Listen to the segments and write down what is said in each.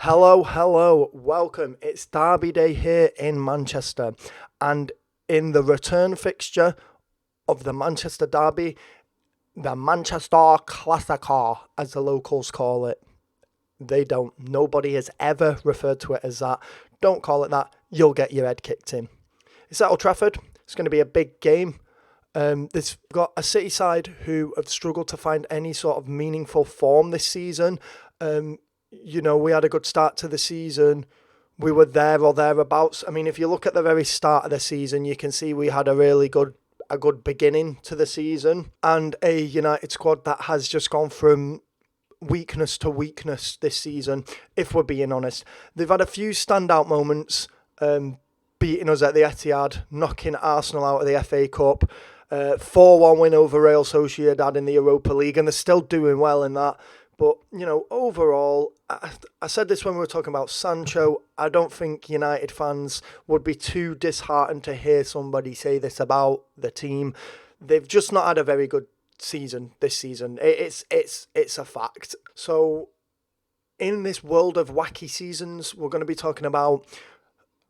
Hello, welcome. It's Derby Day here in Manchester, and in the return fixture of the Manchester Derby, the Manchester Classico, as the locals call it. They don't. Nobody has ever referred to it as that. Don't call it that. You'll get your head kicked in. It's at Old Trafford. It's going to be a big game. This got a City side who have struggled to find any sort of meaningful form this season. We had a good start to the season. We were there or thereabouts. I mean, if you look at the very start of the season, you can see we had a good beginning to the season, and a United squad that has just gone from weakness to weakness this season, if we're being honest. They've had a few standout moments, beating us at the Etihad, knocking Arsenal out of the FA Cup, 4-1 win over Real Sociedad in the Europa League, and they're still doing well in that. But, overall, I said this when we were talking about Sancho. I don't think United fans would be too disheartened to hear somebody say this about the team. They've just not had a very good season this season. It's a fact. So, in this world of wacky seasons, we're going to be talking about,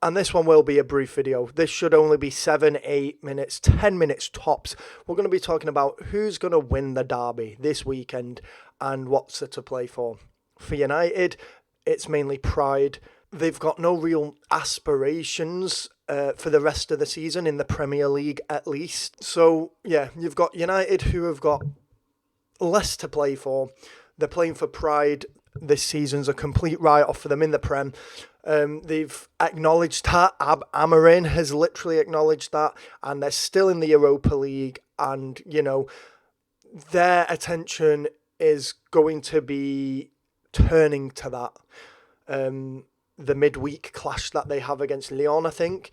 and this one will be a brief video. This should only be 7, 8 minutes, 10 minutes tops. We're going to be talking about who's going to win the derby this weekend and what's it to play for. For United, it's mainly pride. They've got no real aspirations for the rest of the season in the Premier League at least. So, yeah, you've got United who have got less to play for. They're playing for pride. This season's a complete write-off for them in the Prem. They've acknowledged that. Amarin has literally acknowledged that, and they're still in the Europa League, and, their attention is going to be turning to that. The midweek clash that they have against Lyon, I think.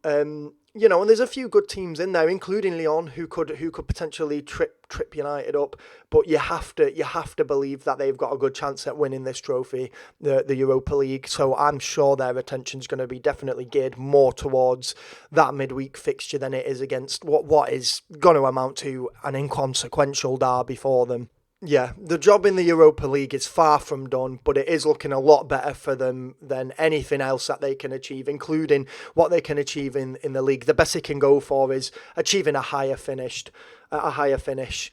And there's a few good teams in there, including Lyon, who could potentially trip United up. But you have to believe that they've got a good chance at winning this trophy, the Europa League. So I'm sure their attention's going to be definitely geared more towards that midweek fixture than it is against what is going to amount to an inconsequential derby for them. Yeah, the job in the Europa League is far from done, but it is looking a lot better for them than anything else that they can achieve, including what they can achieve in the league. The best they can go for is achieving a higher finish. Obviously,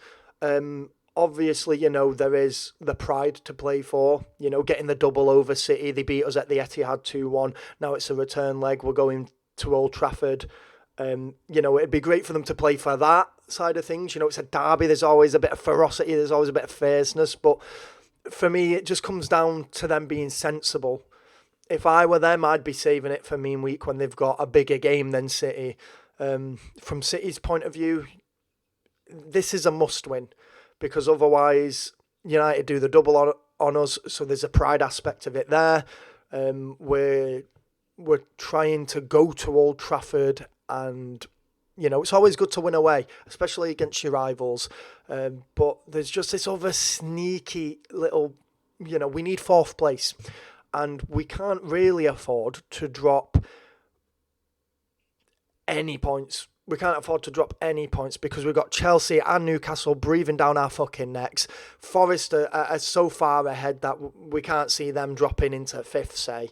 there is the pride to play for, getting the double over City. They beat us at the Etihad 2-1. Now it's a return leg. We're going to Old Trafford. It'd be great for them to play for that side of things. It's a derby. There's always a bit of ferocity. There's always a bit of fierceness. But for me, it just comes down to them being sensible. If I were them, I'd be saving it for mean week when they've got a bigger game than City. From City's point of view, this is a must-win, because otherwise United do the double on us. So there's a pride aspect of it there. We're trying to go to Old Trafford, and it's always good to win away, especially against your rivals. But there's just this other sneaky little, we need fourth place, and we can't really afford to drop any points. We can't afford to drop any points because we've got Chelsea and Newcastle breathing down our fucking necks. Forest are so far ahead that we can't see them dropping into fifth, say.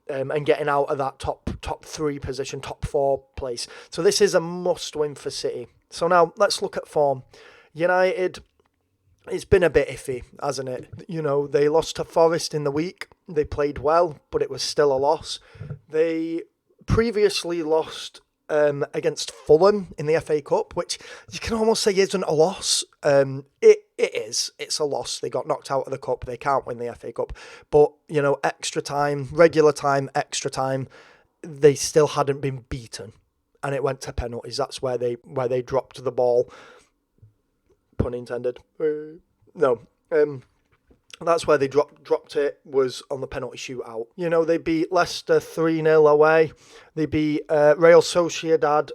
And getting out of that top 3 position, top 4 place. So this is a must-win for City. So now let's look at form. United, it's been a bit iffy, hasn't it? They lost to Forest in the week. They played well, but it was still a loss. They previously lost against Fulham in the FA Cup, which you can almost say isn't a loss. It is. It's a loss. They got knocked out of the cup. They can't win the FA Cup. But, extra time, regular time, extra time, they still hadn't been beaten. And it went to penalties. That's where they dropped the ball. Pun intended. No. That's where they dropped it, was on the penalty shootout. They beat Leicester 3-0 away. They beat Real Sociedad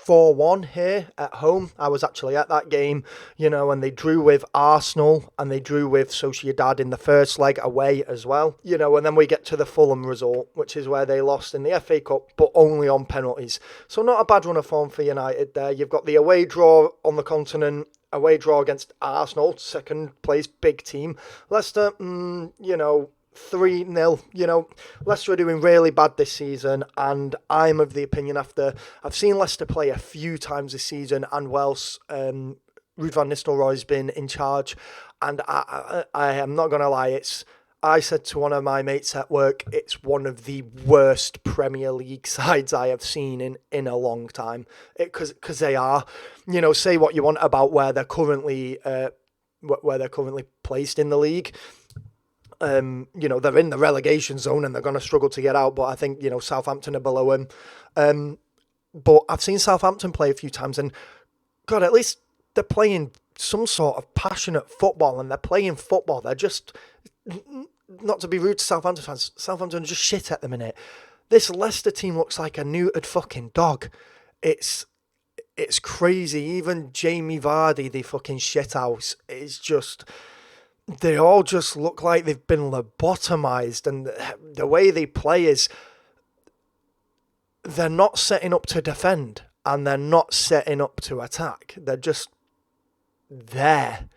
4-1 here at home. I was actually at that game, and they drew with Arsenal and they drew with Sociedad in the first leg away as well. And then we get to the Fulham result, which is where they lost in the FA Cup, but only on penalties. So not a bad run of form for United there. You've got the away draw on the continent, away draw against Arsenal, second place, big team. Leicester, 3-0. Leicester are doing really bad this season, and I'm of the opinion, after I've seen Leicester play a few times this season, and whilst Ruud van Nistelrooy's been in charge, and I am not going to lie, I said to one of my mates at work, it's one of the worst Premier League sides I have seen in a long time. Because they are, say what you want about where they're currently placed in the league. They're in the relegation zone and they're going to struggle to get out. But I think Southampton are below them. But I've seen Southampton play a few times, and God, at least they're playing some sort of passionate football, and they're playing football. They're just, not to be rude to Southampton fans, Southampton are just shit at the minute. This Leicester team looks like a neutered fucking dog. It's crazy. Even Jamie Vardy, the fucking shithouse, is just, they all just look like they've been lobotomized, and the way they play is, they're not setting up to defend, and they're not setting up to attack. They're just there,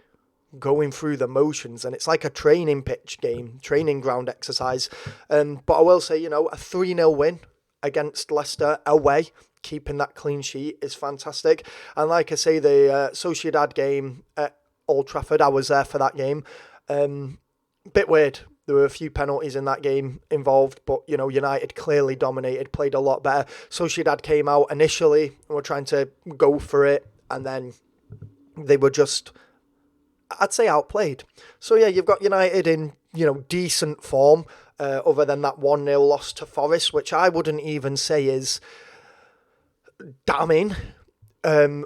going through the motions, and it's like a training pitch game, training ground exercise. But I will say, a 3-0 win against Leicester away, keeping that clean sheet, is fantastic. And like I say, the Sociedad game at Old Trafford, I was there for that game. Bit weird. There were a few penalties in that game involved, but, United clearly dominated, played a lot better. Sociedad came out initially and were trying to go for it, and then they were just, I'd say, outplayed. So, yeah, you've got United in, decent form, other than that 1-0 loss to Forest, which I wouldn't even say is damning.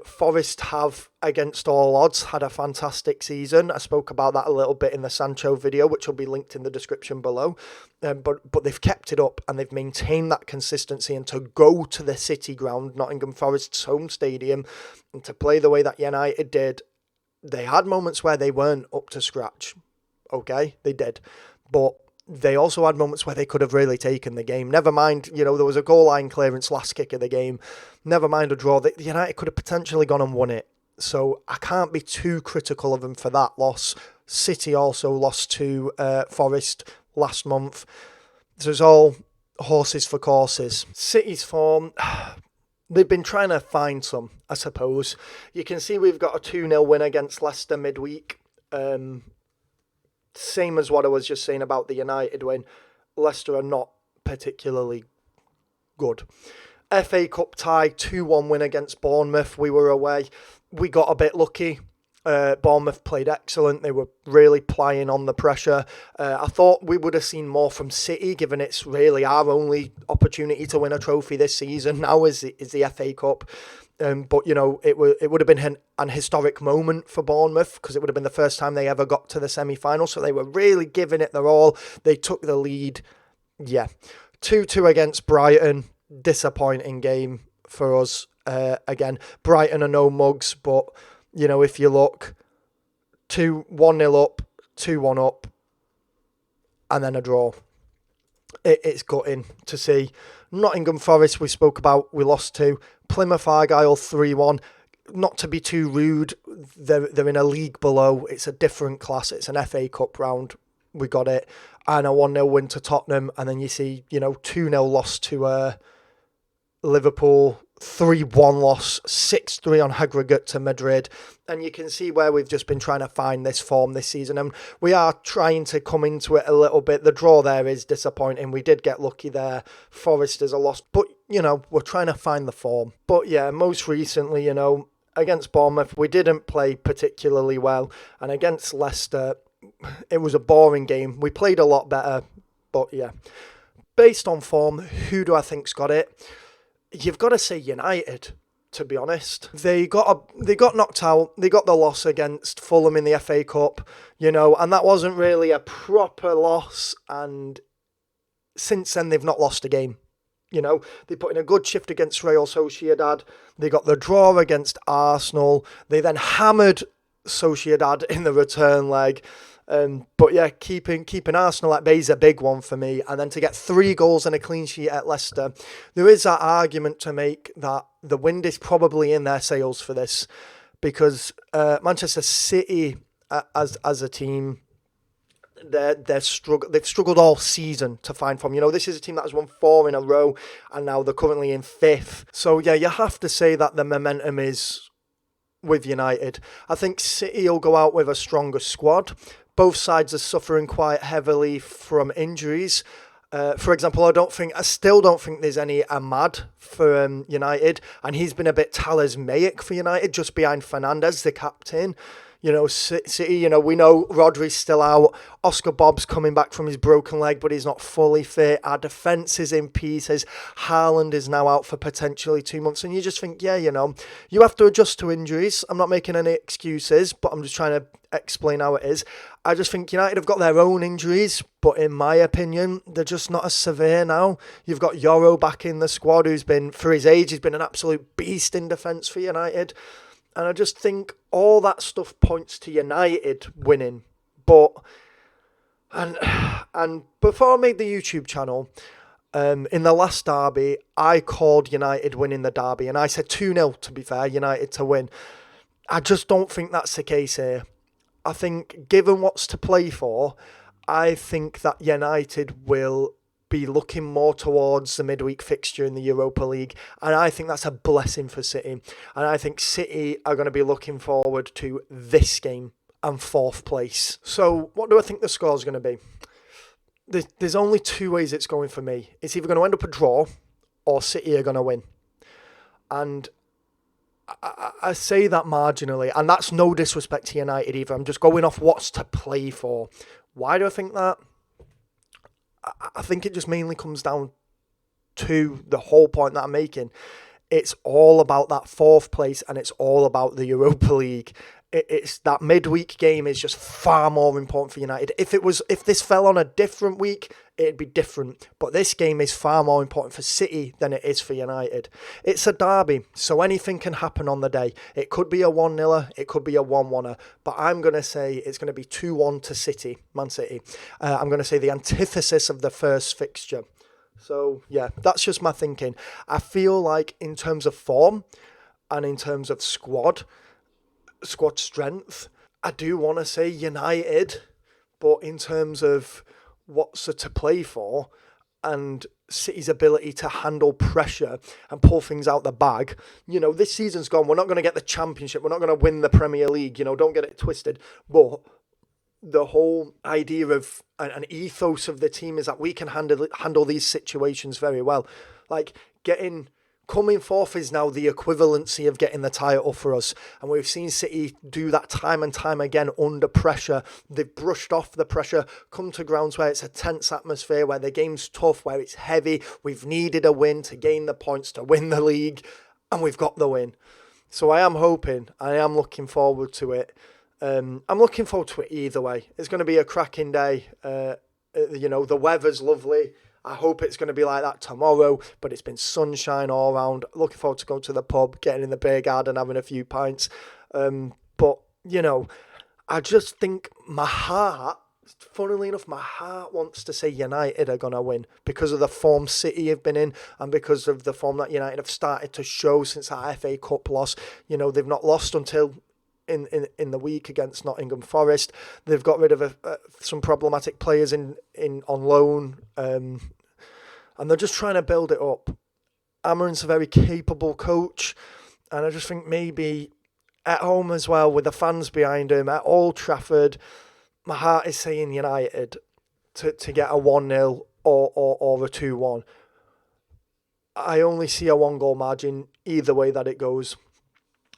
Forest have, against all odds, had a fantastic season. I spoke about that a little bit in the Sancho video, which will be linked in the description below. But they've kept it up, and they've maintained that consistency. And to go to the City ground, Nottingham Forest's home stadium, and to play the way that United did, they had moments where they weren't up to scratch. Okay, they did. But they also had moments where they could have really taken the game. Never mind, there was a goal line clearance last kick of the game. Never mind a draw. The United could have potentially gone and won it. So I can't be too critical of them for that loss. City also lost to Forest last month. So it's all horses for courses. City's form, they've been trying to find some, I suppose. You can see we've got a 2-0 win against Leicester midweek. Same as what I was just saying about the United win. Leicester are not particularly good. FA Cup tie, 2-1 win against Bournemouth. We were away. We got a bit lucky. Bournemouth played excellent. They were really plying on the pressure. I thought we would have seen more from City, given it's really our only opportunity to win a trophy this season now is the FA Cup. But, it would have been an historic moment for Bournemouth, because it would have been the first time they ever got to the semi-final. So they were really giving it their all. They took the lead. Yeah. 2-2 against Brighton. Disappointing game for us. Again, Brighton are no mugs, but, if you look, 1-0 up, 2-1 up, and then a draw. It's gutting to see. Nottingham Forest, we spoke about, we lost to. Plymouth Argyle 3-1. Not to be too rude, they're in a league below. It's a different class. It's an FA Cup round. We got it. And a 1-0 win to Tottenham. And then you see, 2-0 loss to Liverpool. 3-1 loss, 6-3 on aggregate to Madrid. And you can see where we've just been trying to find this form this season. And we are trying to come into it a little bit. The draw there is disappointing. We did get lucky there. Forest is a loss. But, we're trying to find the form. But yeah, most recently, against Bournemouth, we didn't play particularly well. And against Leicester, it was a boring game. We played a lot better. But yeah, based on form, who do I think's got it? You've got to say United, to be honest. They got knocked out. They got the loss against Fulham in the FA Cup, and that wasn't really a proper loss. And since then, they've not lost a game. They put in a good shift against Real Sociedad. They got the draw against Arsenal. They then hammered Sociedad in the return leg. But yeah, keeping Arsenal at bay is a big one for me. And then to get 3 goals and a clean sheet at Leicester, there is that argument to make that the wind is probably in their sails for this, because Manchester City as a team, they've struggled all season to find form. This is a team that has won 4 in a row, and now they're currently in 5th. So yeah, you have to say that the momentum is with United. I think City will go out with a stronger squad. Both sides are suffering quite heavily from injuries. For example, I still don't think there's any Ahmad for United, and he's been a bit talismanic for United, just behind Fernandes, the captain. City, we know Rodri's still out. Oscar Bobb's coming back from his broken leg, but he's not fully fit. Our defence is in pieces. Haaland is now out for potentially 2 months. And you just think, you have to adjust to injuries. I'm not making any excuses, but I'm just trying to explain how it is. I just think United have got their own injuries, but in my opinion, they're just not as severe now. You've got Yoro back in the squad, who's been, for his age, he's been an absolute beast in defence for United. And I just think all that stuff points to United winning. And before I made the YouTube channel, in the last derby, I called United winning the derby. And I said 2-0, to be fair, United to win. I just don't think that's the case here. I think, given what's to play for, I think that United will be looking more towards the midweek fixture in the Europa League, and I think that's a blessing for City. And I think City are going to be looking forward to this game and 4th place. So what do I think the score's going to be? There's only 2 ways it's going for me. It's either going to end up a draw or City are going to win. And I say that marginally, and that's no disrespect to United either. I'm just going off what's to play for. Why do I think that? I think it just mainly comes down to the whole point that I'm making. It's all about that 4th place, and it's all about the Europa League. It's that midweek game is just far more important for United. If this fell on a different week, it'd be different. But this game is far more important for City than it is for United. It's a derby, so anything can happen on the day. It could be a 1-0, it could be a 1-1. But I'm going to say it's going to be 2-1 to City, Man City. I'm going to say the antithesis of the first fixture. So yeah, that's just my thinking. I feel like in terms of form and in terms of squad strength, I do want to say United, but in terms of what's to play for and City's ability to handle pressure and pull things out the bag, this season's gone. We're not going to get the Championship. We're not going to win the Premier League. Don't get it twisted. But the whole idea of an ethos of the team is that we can handle these situations very well. Like coming 4th is now the equivalency of getting the title for us. And we've seen City do that time and time again under pressure. They've brushed off the pressure, come to grounds where it's a tense atmosphere, where the game's tough, where it's heavy. We've needed a win to gain the points to win the league, and we've got the win. So I am looking forward to it. I'm looking forward to it either way. It's going to be a cracking day. The weather's lovely. I hope it's going to be like that tomorrow, but it's been sunshine all around. Looking forward to going to the pub, getting in the beer garden, having a few pints. But I just think funnily enough, my heart wants to say United are going to win because of the form City have been in and because of the form that United have started to show since that FA Cup loss. They've not lost until in the week against Nottingham Forest. They've got rid of some problematic players on loan, and they're just trying to build it up. Amarin's a very capable coach, and I just think maybe at home as well, with the fans behind him, at Old Trafford, my heart is saying United to get a 1-0 or a 2-1. I only see a 1-goal margin either way that it goes.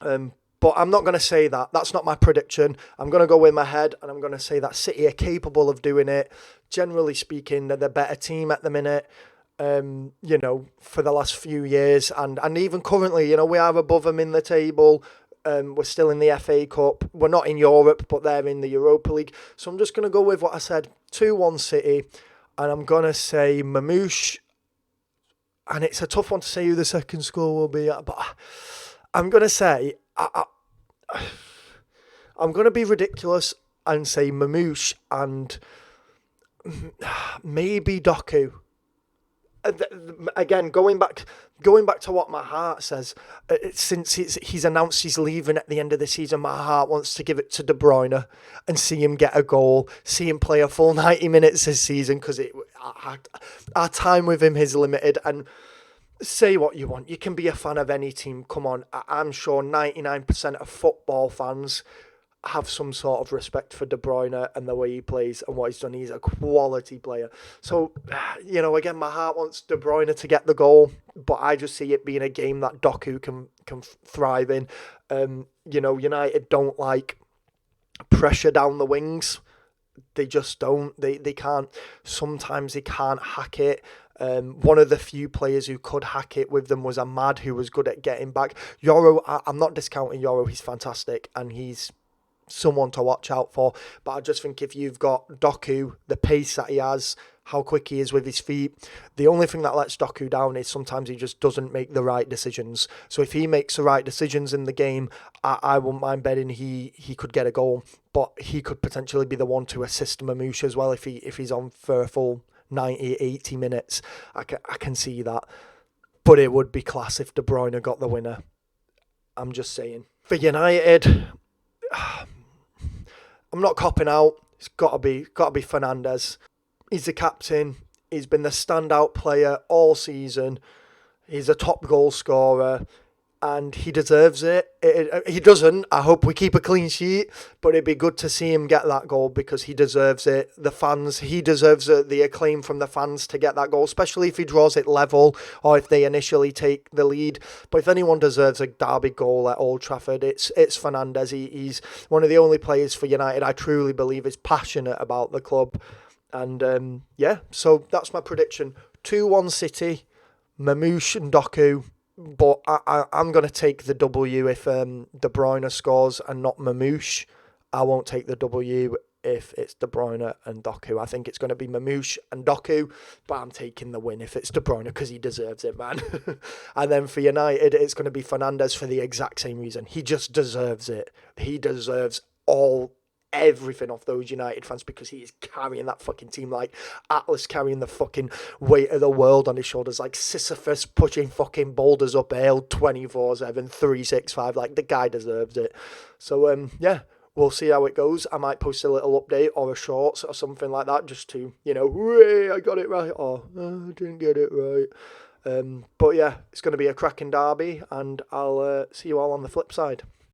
But I'm not going to say that. That's not my prediction. I'm going to go with my head, and I'm going to say that City are capable of doing it. Generally speaking, they're the better team at the minute, for the last few years. And even currently, we are above them in the table. We're still in the FA Cup. We're not in Europe, but they're in the Europa League. So I'm just going to go with what I said, 2-1 City. And I'm going to say Mamouche. And it's a tough one to say who the second score will be at, but I'm going to say... I'm going to be ridiculous and say Mamouche and maybe Doku. Again, going back to what my heart says, since he's announced he's leaving at the end of the season, my heart wants to give it to De Bruyne and see him get a goal, see him play a full 90 minutes this season, because our time with him is limited. And say what you want, you can be a fan of any team. Come on, I'm sure 99% of football fans have some sort of respect for De Bruyne and the way he plays and what he's done. He's a quality player. So, again, my heart wants De Bruyne to get the goal, but I just see it being a game that Doku can thrive in. United don't like pressure down the wings. They just don't. They can't. Sometimes they can't hack it. One of the few players who could hack it with them was Ahmad, who was good at getting back. Yoro, I'm not discounting Yoro. He's fantastic, and he's someone to watch out for. But I just think if you've got Doku, the pace that he has, how quick he is with his feet, the only thing that lets Doku down is sometimes he just doesn't make the right decisions. So if he makes the right decisions in the game, I wouldn't mind betting he could get a goal. But he could potentially be the one to assist Mamouche as well if he's on for a full 90, 80 minutes. I can see that. But it would be class if De Bruyne got the winner. I'm just saying. For United, I'm not copping out. It's got to be Fernandes. He's the captain. He's been the standout player all season. He's a top goal scorer, and he deserves it. He doesn't. I hope we keep a clean sheet, but it'd be good to see him get that goal because he deserves it. The fans, he deserves the acclaim from the fans to get that goal, especially if he draws it level or if they initially take the lead. But if anyone deserves a derby goal at Old Trafford, it's Fernandes. He's one of the only players for United I truly believe is passionate about the club. And so that's my prediction. 2-1 City, Mamouche and Doku. But I'm going to take the W if De Bruyne scores and not Mamouche. I won't take the W if it's De Bruyne and Doku. I think it's going to be Mamouche and Doku, but I'm taking the win if it's De Bruyne because he deserves it, man. And then for United, it's going to be Fernandes for the exact same reason. He just deserves it. He deserves everything off those United fans because he is carrying that fucking team like Atlas carrying the fucking weight of the world on his shoulders, like Sisyphus pushing fucking boulders uphill 24/7, 365. Like, the guy deserves it. So we'll see how it goes. I might post a little update or a shorts or something like that just to, hooray, I got it right, or I didn't get it right. But yeah, it's going to be a cracking derby, and I'll see you all on the flip side.